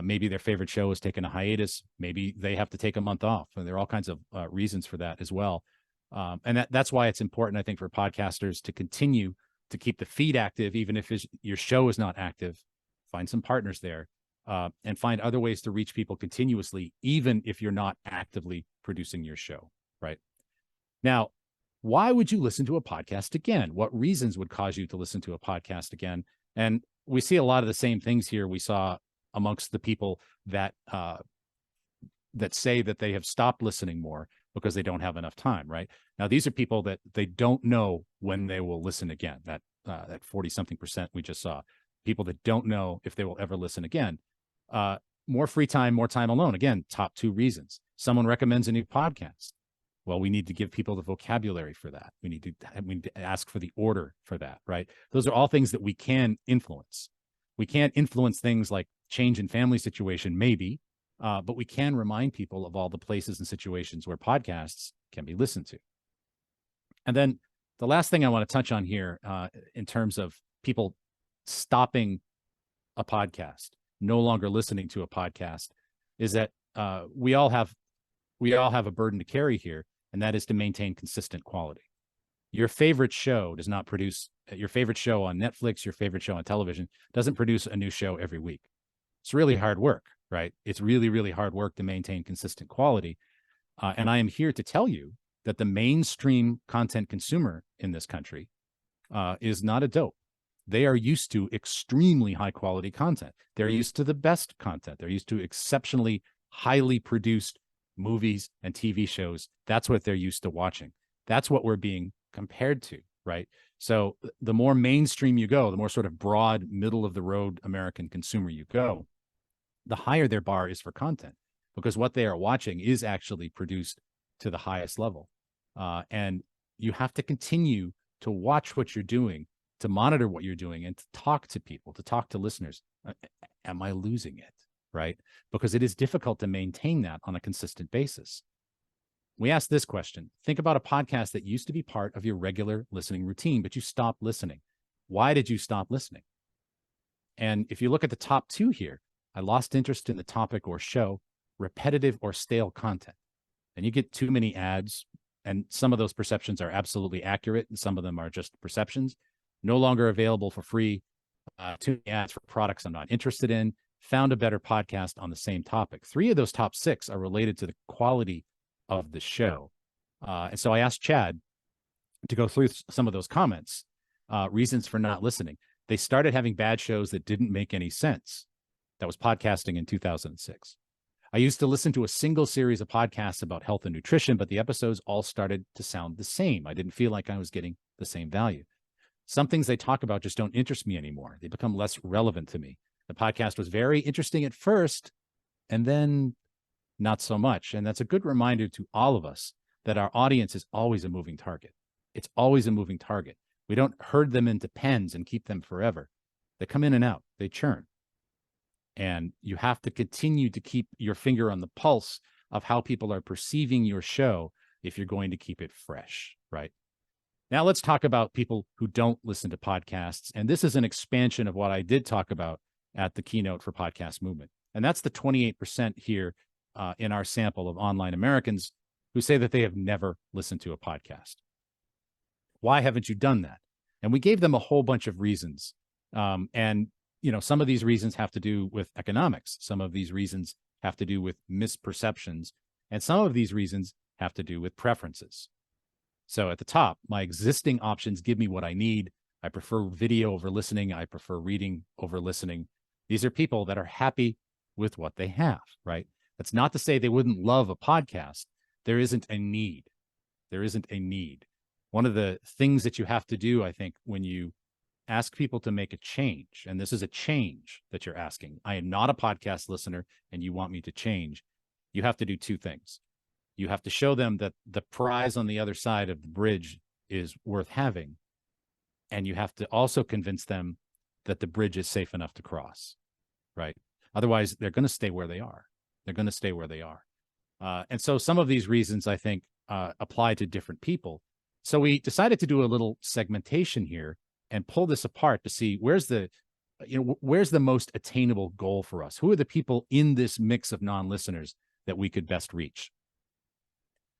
Maybe their favorite show is taking a hiatus. Maybe they have to take a month off. And there are all kinds of reasons for that as well. And that's why it's important, I think, for podcasters to continue to keep the feed active, even if your show is not active. Find some partners there, and find other ways to reach people continuously, even if you're not actively producing your show, right? Now, why would you listen to a podcast again? What reasons would cause you to listen to a podcast again? And we see a lot of the same things here we saw amongst the people that say that they have stopped listening more because they don't have enough time, right? Now, these are people that they don't know when they will listen again. That 40-something% we just saw. People that don't know if they will ever listen again. More free time, more time alone. Again, top 2 reasons. Someone recommends a new podcast. Well, we need to give people the vocabulary for that. We need to ask for the order for that, right? Those are all things that we can influence. We can't influence things like change in family situation, maybe, but we can remind people of all the places and situations where podcasts can be listened to. And then the last thing I want to touch on here, in terms of people stopping a podcast, no longer listening to a podcast, is that we all have a burden to carry here, and that is to maintain consistent quality. Your favorite show does not produce, your favorite show on Netflix, your favorite show on television doesn't produce a new show every week. It's really hard work, right? It's really, really hard work to maintain consistent quality. And I am here to tell you that the mainstream content consumer in this country is not a dope. They are used to extremely high quality content. They're used to the best content. They're used to exceptionally highly produced movies and TV shows. That's what they're used to watching. That's what we're being compared to, right? So the more mainstream you go, the more sort of broad, middle of the road American consumer you go, the higher their bar is for content, because what they are watching is actually produced to the highest level. And you have to continue to watch what you're doing, to monitor what you're doing, and to talk to people, to talk to listeners. Am I losing it? Right? Because it is difficult to maintain that on a consistent basis. We asked this question. Think about a podcast that used to be part of your regular listening routine, but you stopped listening. Why did you stop listening? And if you look at the top two here, I lost interest in the topic or show, repetitive or stale content. And you get too many ads, and some of those perceptions are absolutely accurate, and some of them are just perceptions. No longer available for free, too many ads for products I'm not interested in, found a better podcast on the same topic. 3 of those top 6 are related to the quality of the show. And so I asked Chad to go through some of those comments, reasons for not listening. They started having bad shows that didn't make any sense. That was podcasting in 2006. I used to listen to a single series of podcasts about health and nutrition, but the episodes all started to sound the same. I didn't feel like I was getting the same value. Some things they talk about just don't interest me anymore. They become less relevant to me. The podcast was very interesting at first, and then not so much. And that's a good reminder to all of us that our audience is always a moving target. It's always a moving target. We don't herd them into pens and keep them forever. They come in and out. They churn. And you have to continue to keep your finger on the pulse of how people are perceiving your show if you're going to keep it fresh, right? Now let's talk about people who don't listen to podcasts. And this is an expansion of what I did talk about at the keynote for Podcast Movement. And that's the 28% here in our sample of online Americans who say that they have never listened to a podcast. Why haven't you done that? And we gave them a whole bunch of reasons. And some of these reasons have to do with economics. Some of these reasons have to do with misperceptions. And some of these reasons have to do with preferences. So at the top, my existing options give me what I need. I prefer video over listening. I prefer reading over listening. These are people that are happy with what they have, right? That's not to say they wouldn't love a podcast. There isn't a need. There isn't a need. One of the things that you have to do, I think, when you ask people to make a change, and this is a change that you're asking. I am not a podcast listener, and you want me to change. You have to do 2 things. You have to show them that the prize on the other side of the bridge is worth having. And you have to also convince them that the bridge is safe enough to cross, right? Otherwise, they're going to stay where they are. They're going to stay where they are. And so some of these reasons, I think, apply to different people. So we decided to do a little segmentation here and pull this apart to see where's the most attainable goal for us? Who are the people in this mix of non-listeners that we could best reach?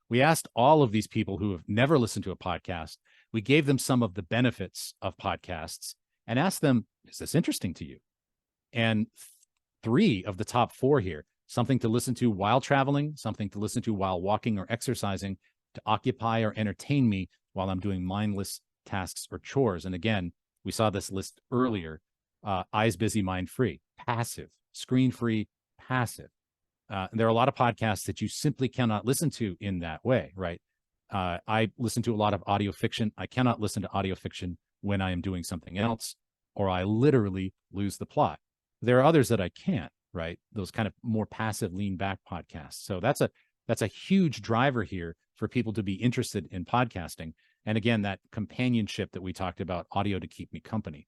We asked all of these people who have never listened to a podcast. We gave them some of the benefits of podcasts and asked them, is this interesting to you? And 3 of the top 4 here, something to listen to while traveling, something to listen to while walking or exercising, to occupy or entertain me while I'm doing mindless tasks or chores. And again, we saw this list earlier, eyes busy, mind free, passive, screen free, passive. There are a lot of podcasts that you simply cannot listen to in that way, right? I listen to a lot of audio fiction. I cannot listen to audio fiction when I am doing something else, or I literally lose the plot. There are others that I can't, right? Those kind of more passive, lean back podcasts. So that's a huge driver here for people to be interested in podcasting. And again, that companionship that we talked about, audio to keep me company.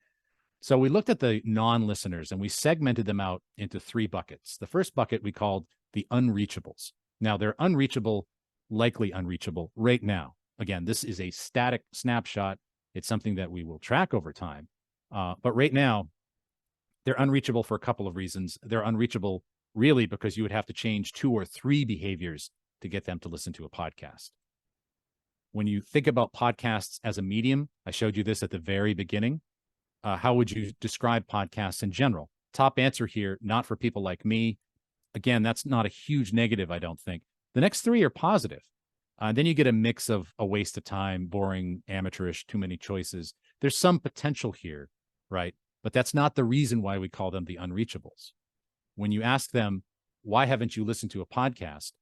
So we looked at the non-listeners and we segmented them out into 3 buckets. The first bucket we called the unreachables. Now they're unreachable, likely unreachable right now. Again, this is a static snapshot. It's something that we will track over time. But right now, they're unreachable for a couple of reasons. They're unreachable really because you would have to change 2 or 3 behaviors to get them to listen to a podcast. When you think about podcasts as a medium, I showed you this at the very beginning. How would you describe podcasts in general? Top answer here, not for people like me. Again, that's not a huge negative, I don't think. The next 3 are positive. Then you get a mix of a waste of time, boring, amateurish, too many choices. There's some potential here, right? But that's not the reason why we call them the unreachables. When you ask them, why haven't you listened to a podcast?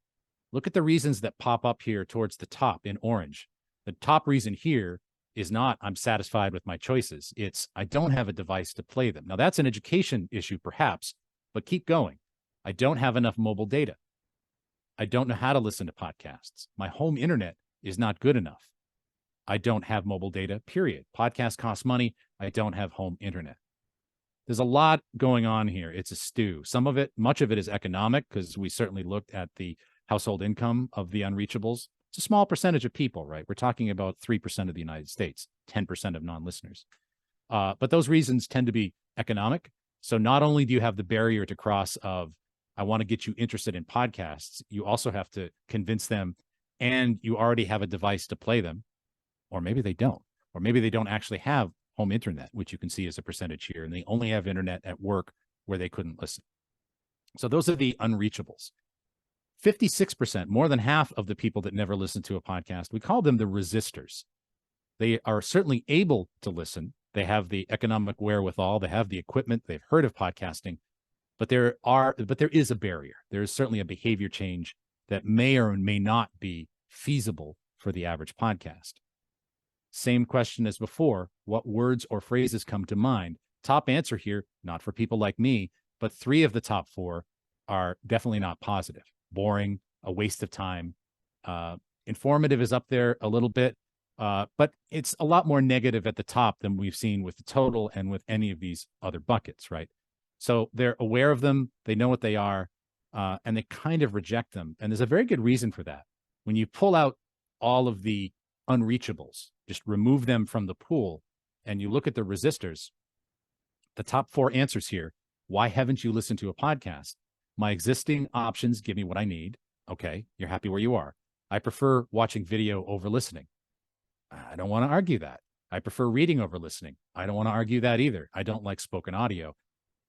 Look at the reasons that pop up here towards the top in orange. The top reason here is not I'm satisfied with my choices. It's I don't have a device to play them. Now that's an education issue perhaps, but keep going. I don't have enough mobile data. I don't know how to listen to podcasts. My home internet is not good enough. I don't have mobile data, period. Podcasts cost money. I don't have home internet. There's a lot going on here. It's a stew. Some of it, much of it is economic because we certainly looked at the household income of the unreachables. It's a small percentage of people, right? We're talking about 3% of the United States, 10% of non-listeners. But those reasons tend to be economic. So not only do you have the barrier to cross of, I want to get you interested in podcasts, you also have to convince them, and you already have a device to play them, or maybe they don't, or maybe they don't actually have home internet, which you can see as a percentage here, and they only have internet at work where they couldn't listen. So those are the unreachables. 56%, more than half of the people that never listen to a podcast, we call them the resistors. They are certainly able to listen. They have the economic wherewithal. They have the equipment. They've heard of podcasting, but there is a barrier. There is certainly a behavior change that may or may not be feasible for the average podcast. Same question as before. What words or phrases come to mind? Top answer here, not for people like me, but 3 of the top 4 are definitely not positive. Boring, a waste of time. Informative is up there a little bit, but it's a lot more negative at the top than we've seen with the total and with any of these other buckets, right? So they're aware of them, they know what they are, and they kind of reject them. And there's a very good reason for that. When you pull out all of the unreachables, just remove them from the pool, and you look at the resistors, the top 4 answers here. Why haven't you listened to a podcast? My existing options give me what I need. Okay, you're happy where you are. I prefer watching video over listening. I don't want to argue that. I prefer reading over listening. I don't want to argue that either. I don't like spoken audio.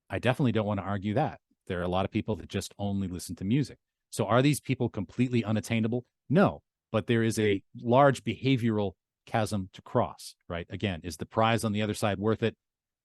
I definitely don't want to argue that. There are a lot of people that just only listen to music. So are these people completely unattainable? No, but there is a large behavioral chasm to cross, right? Again, is the prize on the other side worth it?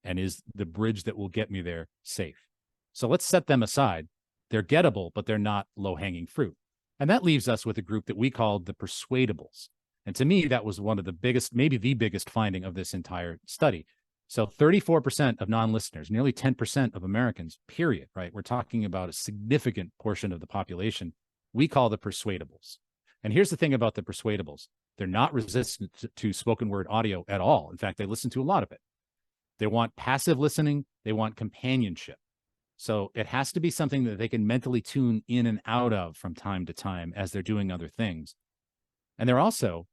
And is the bridge that will get me there safe? So let's set them aside. They're gettable, but they're not low-hanging fruit. And that leaves us with a group that we called the persuadables. And to me, that was one of the biggest, maybe the biggest finding of this entire study. So 34% of non-listeners, nearly 10% of Americans, period, right? We're talking about a significant portion of the population we call the persuadables. And here's the thing about the persuadables. They're not resistant to spoken word audio at all. In fact, they listen to a lot of it. They want passive listening. They want companionship. So it has to be something that they can mentally tune in and out of from time to time as they're doing other things. And they're also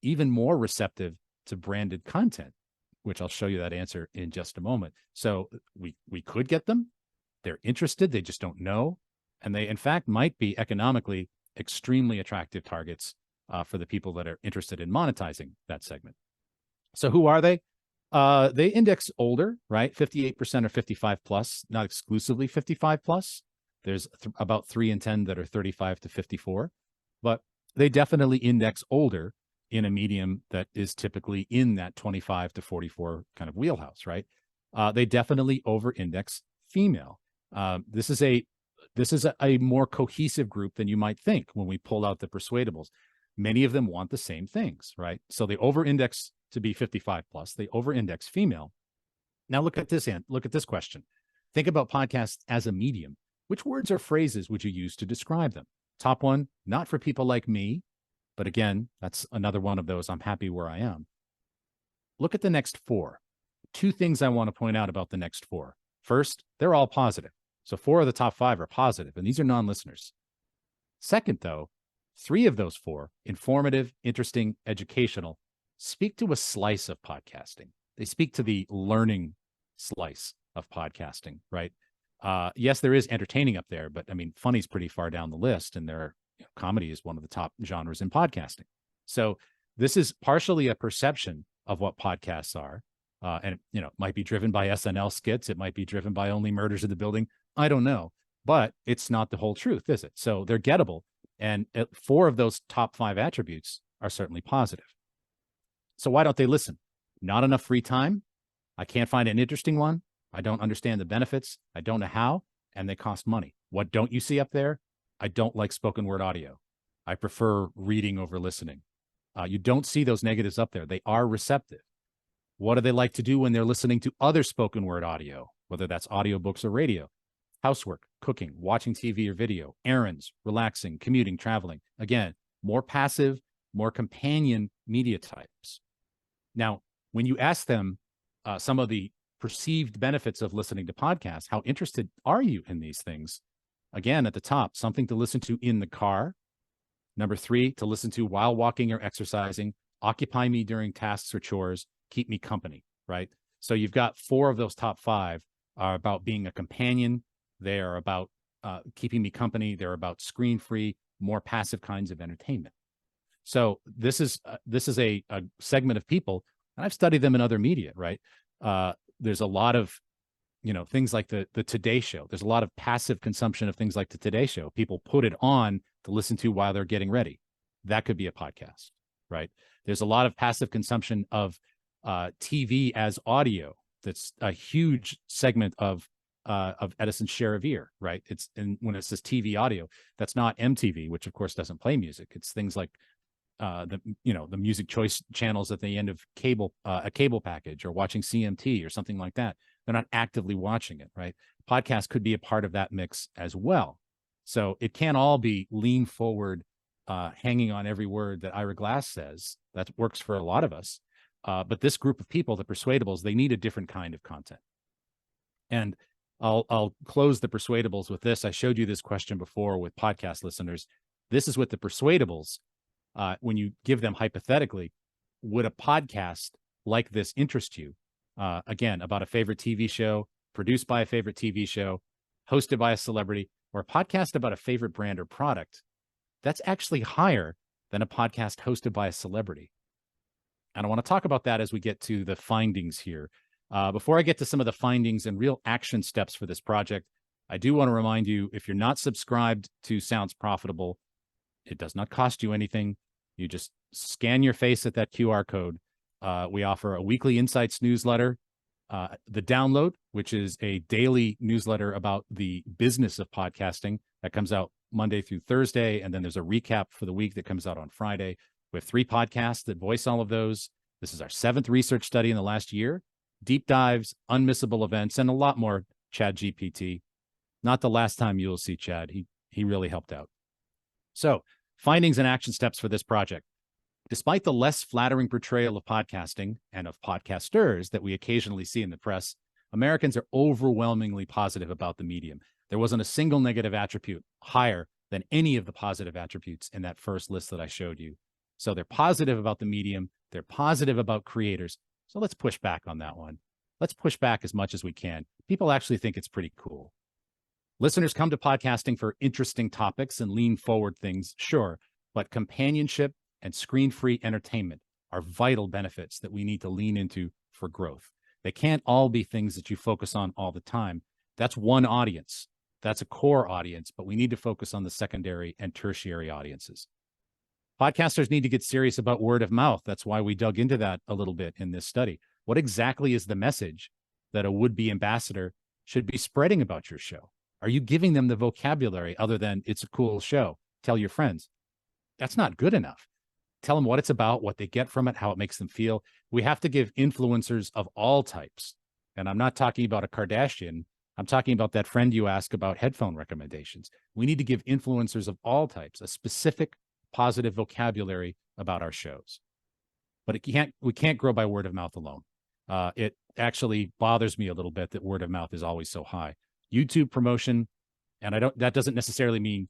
even more receptive to branded content, which I'll show you that answer in just a moment. So we could get them. They're interested. They just don't know. And they, in fact, might be economically extremely attractive targets for the people that are interested in monetizing that segment. So who are they? They index older, right? 58% are 55 plus, not exclusively 55 plus. There's about 3 in 10 that are 35 to 54, but they definitely index older in a medium that is typically in that 25 to 44 kind of wheelhouse, right? They definitely over-index female. This is a more cohesive group than you might think when we pull out the persuadables. Many of them want the same things, right? So they over-index to be 55 plus. They over-index female. Now look at this question. Think about podcasts as a medium. Which words or phrases would you use to describe them? Top one, not for people like me, but again, that's another one of those. I'm happy where I am. Look at the next 4. 2 things I want to point out about the next 4. First, they're all positive. So 4 of the top 5 are positive, and these are non-listeners. Second, though, 3 of those 4, informative, interesting, educational, speak to a slice of podcasting. They speak to the learning slice of podcasting, right? Yes, there is entertaining up there, but I mean, funny's pretty far down the list, and comedy is one of the top genres in podcasting. So this is partially a perception of what podcasts are. And it might be driven by SNL skits. It might be driven by Only Murders in the Building. I don't know, but it's not the whole truth, is it? So they're gettable. And 4 of those top 5 attributes are certainly positive. So why don't they listen? Not enough free time. I can't find an interesting one. I don't understand the benefits. I don't know how, and they cost money. What don't you see up there? I don't like spoken word audio. I prefer reading over listening. You don't see those negatives up there. They are receptive. What do they like to do when they're listening to other spoken word audio, whether that's audiobooks or radio? Housework, cooking, watching TV or video, errands, relaxing, commuting, traveling. Again, more passive, more companion media types. Now, when you ask them some of the perceived benefits of listening to podcasts, how interested are you in these things? Again, at the top, something to listen to in the car. Number 3, to listen to while walking or exercising, occupy me during tasks or chores, keep me company, right? So you've got 4 of those top 5 are about being a companion. They are about keeping me company. They're about screen-free, more passive kinds of entertainment. So this is a segment of people, and I've studied them in other media, right? There's a lot of, things like the Today Show. There's a lot of passive consumption of things like the Today Show. People put it on to listen to while they're getting ready. That could be a podcast, right? There's a lot of passive consumption of TV as audio. That's a huge segment of Edison's share of ear, right? When it says TV audio, that's not MTV, which of course doesn't play music. It's things like the music choice channels at the end of a cable package, or watching CMT or something like that. They're not actively watching it, right? Podcast could be a part of that mix as well. So it can't all be lean forward, hanging on every word that Ira Glass says. That works for a lot of us. But this group of people, the Persuadables, they need a different kind of content. And I'll close the Persuadables with this. I showed you this question before with podcast listeners. This is with the Persuadables. When you give them hypothetically, would a podcast like this interest you? Again, about a favorite TV show, produced by a favorite TV show, hosted by a celebrity, or a podcast about a favorite brand or product. That's actually higher than a podcast hosted by a celebrity. And I want to talk about that as we get to the findings here. Before I get to some of the findings and real action steps for this project, I do want to remind you, if you're not subscribed to Sounds Profitable, it does not cost you anything. You just scan your face at that QR code. We offer a weekly insights newsletter, the Download, which is a daily newsletter about the business of podcasting that comes out Monday through Thursday. And then there's a recap for the week that comes out on Friday. We have 3 podcasts that voice all of those. This is our 7th research study in the last year. Deep dives, unmissable events, and a lot more ChatGPT. Not the last time you will see Chad. He really helped out. So, findings and action steps for this project. Despite the less flattering portrayal of podcasting and of podcasters that we occasionally see in the press, Americans are overwhelmingly positive about the medium. There wasn't a single negative attribute higher than any of the positive attributes in that first list that I showed you. So they're positive about the medium. They're positive about creators. So let's push back on that one. Let's push back as much as we can. People actually think it's pretty cool. Listeners come to podcasting for interesting topics and lean forward things, sure, but companionship and screen-free entertainment are vital benefits that we need to lean into for growth. They can't all be things that you focus on all the time. That's one audience. That's a core audience, but we need to focus on the secondary and tertiary audiences. Podcasters need to get serious about word of mouth. That's why we dug into that a little bit in this study. What exactly is the message that a would-be ambassador should be spreading about your show? Are you giving them the vocabulary other than it's a cool show? Tell your friends. That's not good enough. Tell them what it's about, what they get from it, how it makes them feel. We have to give influencers of all types. And I'm not talking about a Kardashian. I'm talking about that friend you ask about headphone recommendations. We need to give influencers of all types a specific positive vocabulary about our shows. But we can't grow by word of mouth alone. It actually bothers me a little bit that word of mouth is always so high. YouTube promotion, and that doesn't necessarily mean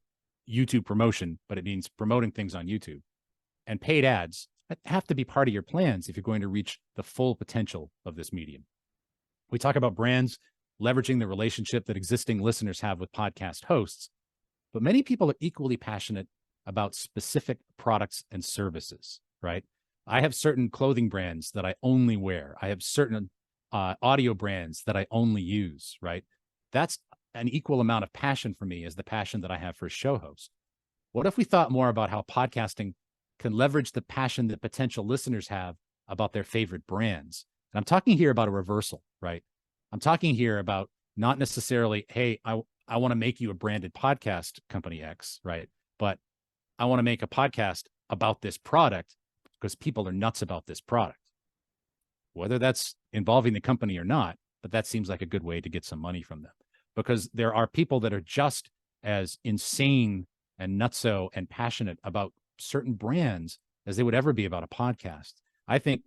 YouTube promotion, but it means promoting things on YouTube. And paid ads have to be part of your plans if you're going to reach the full potential of this medium. We talk about brands leveraging the relationship that existing listeners have with podcast hosts, but many people are equally passionate about specific products and services, right? I have certain clothing brands that I only wear. I have certain audio brands that I only use, right? That's an equal amount of passion for me as the passion that I have for a show host. What if we thought more about how podcasting can leverage the passion that potential listeners have about their favorite brands? And I'm talking here about a reversal, right? I'm talking here about not necessarily, hey, I want to make you a branded podcast, company X, right? But I want to make a podcast about this product because people are nuts about this product. Whether that's involving the company or not, but that seems like a good way to get some money from them. Because there are people that are just as insane and nutso and passionate about certain brands as they would ever be about a podcast. I think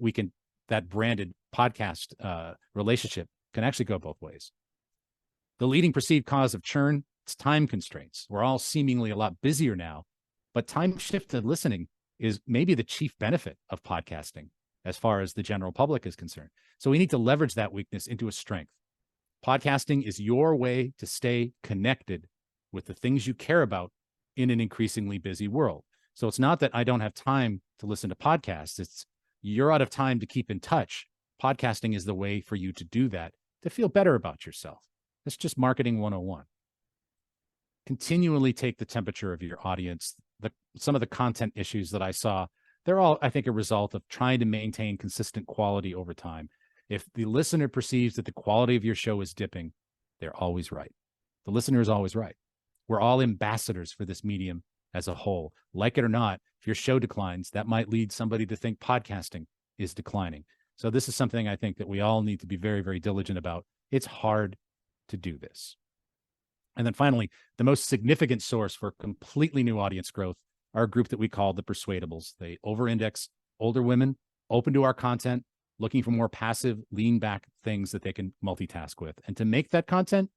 that branded podcast relationship can actually go both ways. The leading perceived cause of churn, it's time constraints. We're all seemingly a lot busier now, but time shifted listening is maybe the chief benefit of podcasting. as far as the general public is concerned. So we need to leverage that weakness into a strength. Podcasting is your way to stay connected with the things you care about in an increasingly busy world. So it's not that I don't have time to listen to podcasts. It's you're out of time to keep in touch. Podcasting is the way for you to do that, to feel better about yourself. It's just marketing 101. Continually take the temperature of your audience. Some of the content issues that I saw, they're all, I think, a result of trying to maintain consistent quality over time. If the listener perceives that the quality of your show is dipping, they're always right. The listener is always right. We're all ambassadors for this medium as a whole. Like it or not, if your show declines, that might lead somebody to think podcasting is declining. So this is something I think that we all need to be very, very diligent about. It's hard to do this. And then finally, the most significant source for completely new audience growth are a group that we call the Persuadables. They over-index older women, open to our content, looking for more passive, lean back things that they can multitask with. And to make that content,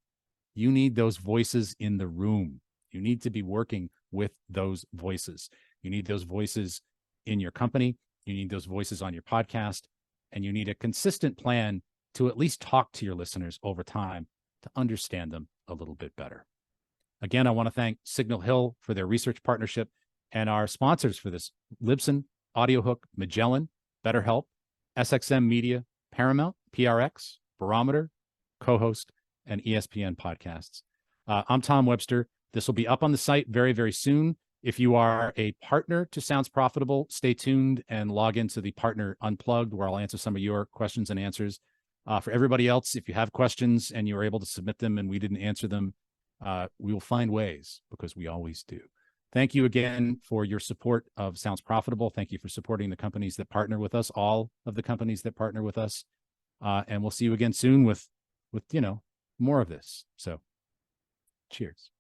you need those voices in the room. You need to be working with those voices. You need those voices in your company. You need those voices on your podcast. And you need a consistent plan to at least talk to your listeners over time to understand them a little bit better. Again, I want to thank Signal Hill for their research partnership and our sponsors for this: Libsyn, AudioHook, Magellan, BetterHelp, SXM Media, Paramount, PRX, Barometer, Co-Host, and ESPN Podcasts. I'm Tom Webster. This will be up on the site very, very soon. If you are a partner to Sounds Profitable, stay tuned and log into the Partner Unplugged, where I'll answer some of your questions and answers. For everybody else, if you have questions and you were able to submit them and we didn't answer them, we will find ways, because we always do. Thank you again for your support of Sounds Profitable. Thank you for supporting the companies that partner with us, all of the companies that partner with us. And we'll see you again soon with more of this. So cheers.